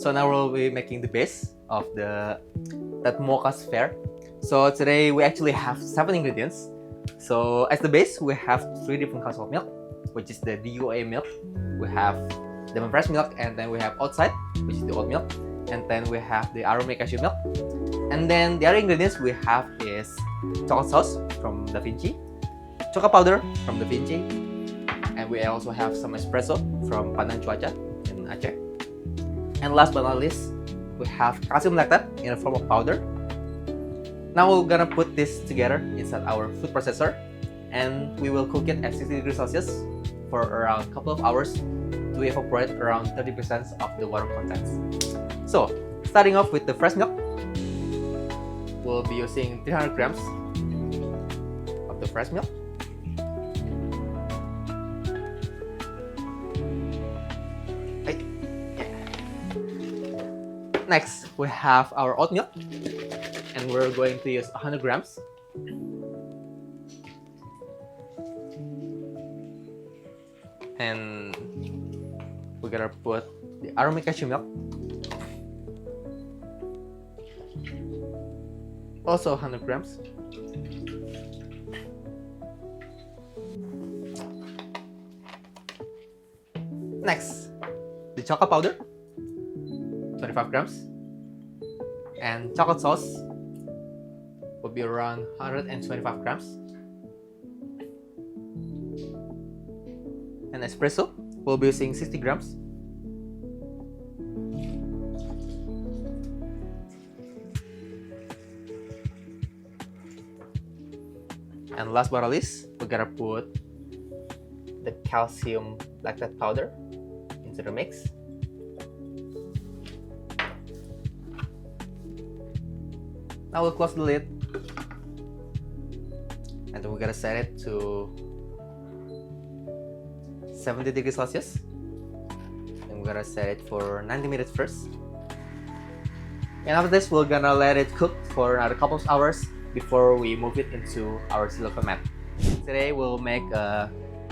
So now we'll be making the base of that mocha sphere. So today we actually have 7 ingredients. So as the base, we have 3 different kinds of milk, which is the DOA milk. We have lemon fresh milk, and then we have outside, which is the oat milk, and then we have the aromatic cashew milk. And then the other ingredients we have is chocolate sauce from Da Vinci, chocolate powder from Da Vinci, and we also have some espresso from Pandan Cuaca in Aceh. And last but not least, we have calcium lactate in the form of powder. Now we're gonna put this together inside our food processor, and we will cook it at 60 degrees Celsius for around a couple of hours to evaporate around 30% of the water contents. So, starting off with the fresh milk, we'll be using 300 grams of the fresh milk. Next, we have our oat milk, and we're going to use 100 grams. And we're gonna put the aromatic cashew milk, also 100 grams. Next, the chocolate powder, 25 grams, and chocolate sauce will be around 125 grams, and espresso we'll be using 60 grams, and last but not least, we're gonna put the calcium lactate powder into the mix. Now we'll close the lid, and then we're gonna set it to 70 degrees Celsius, and we're gonna set it for 90 minutes first. And after this, we're gonna let it cook for another couple of hours before we move it into our silicone mat. Today we'll make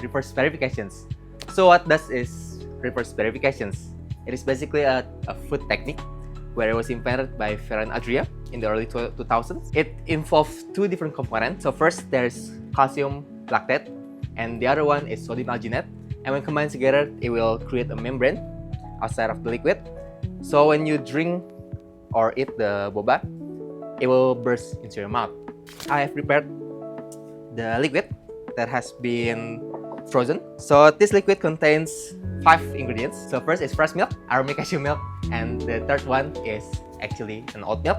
reverse spherifications. So what does is reverse spherifications? It is basically a food technique where it was invented by Ferran Adria in the early 2000s. It involves 2 different components. So first, there's calcium lactate, and the other one is sodium alginate. And when combined together, it will create a membrane outside of the liquid. So when you drink or eat the boba, it will burst into your mouth. I have prepared the liquid that has been frozen. So this liquid contains 5 ingredients. So first is fresh milk, aromatic cashew milk, and the third one is actually an oat milk.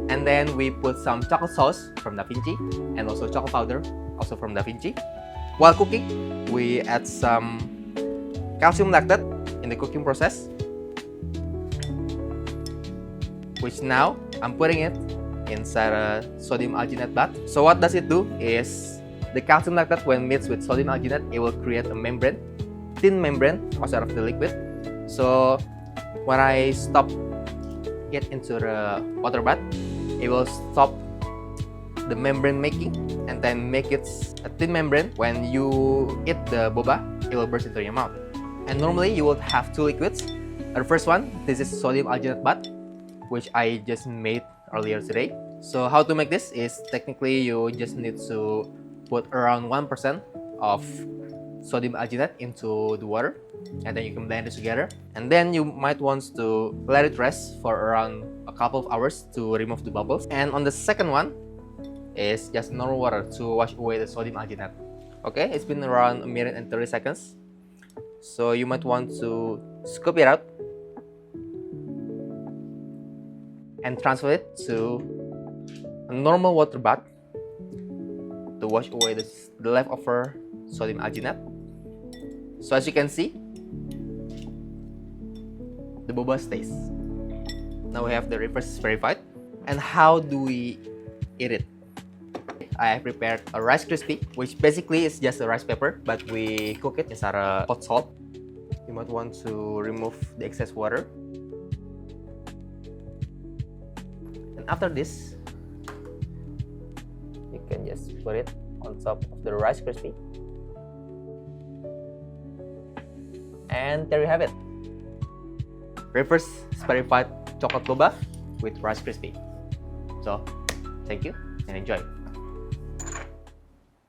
And then we put some chocolate sauce from Da Vinci, and also chocolate powder, also from Da Vinci. While cooking, we add some calcium lactate in the cooking process, which now I'm putting it inside a sodium alginate bath. So what does it do is the calcium lactate, when mixed with sodium alginate, it will create a membrane, thin membrane outside of the liquid. So when I stop it into the water bath, it will stop the membrane making and then make it a thin membrane. When you eat the boba, it will burst into your mouth. And normally you will have 2 liquids. The first one, this is sodium alginate bath, which I just made earlier today. So how to make this is technically you just need to put around 1% of sodium alginate into the water, and then you can blend it together. And then you might want to let it rest for around a couple of hours to remove the bubbles. And on the second one is just normal water to wash away the sodium alginate. Okay, it's been around 1 minute and 30 seconds. So you might want to scoop it out and transfer it to a normal water bath to wash away the leftover sodium alginate. So as you can see, the boba stays. Now we have the reverse spherified. And how do we eat it? I have prepared a rice crispy, which basically is just a rice paper, but we cook it inside a hot salt. You might want to remove the excess water. And after this, you can just put it on top of the rice crispy. And there you have it. Reverse Spherified Chocolate Boba with Rice Crispy. So, thank you and enjoy.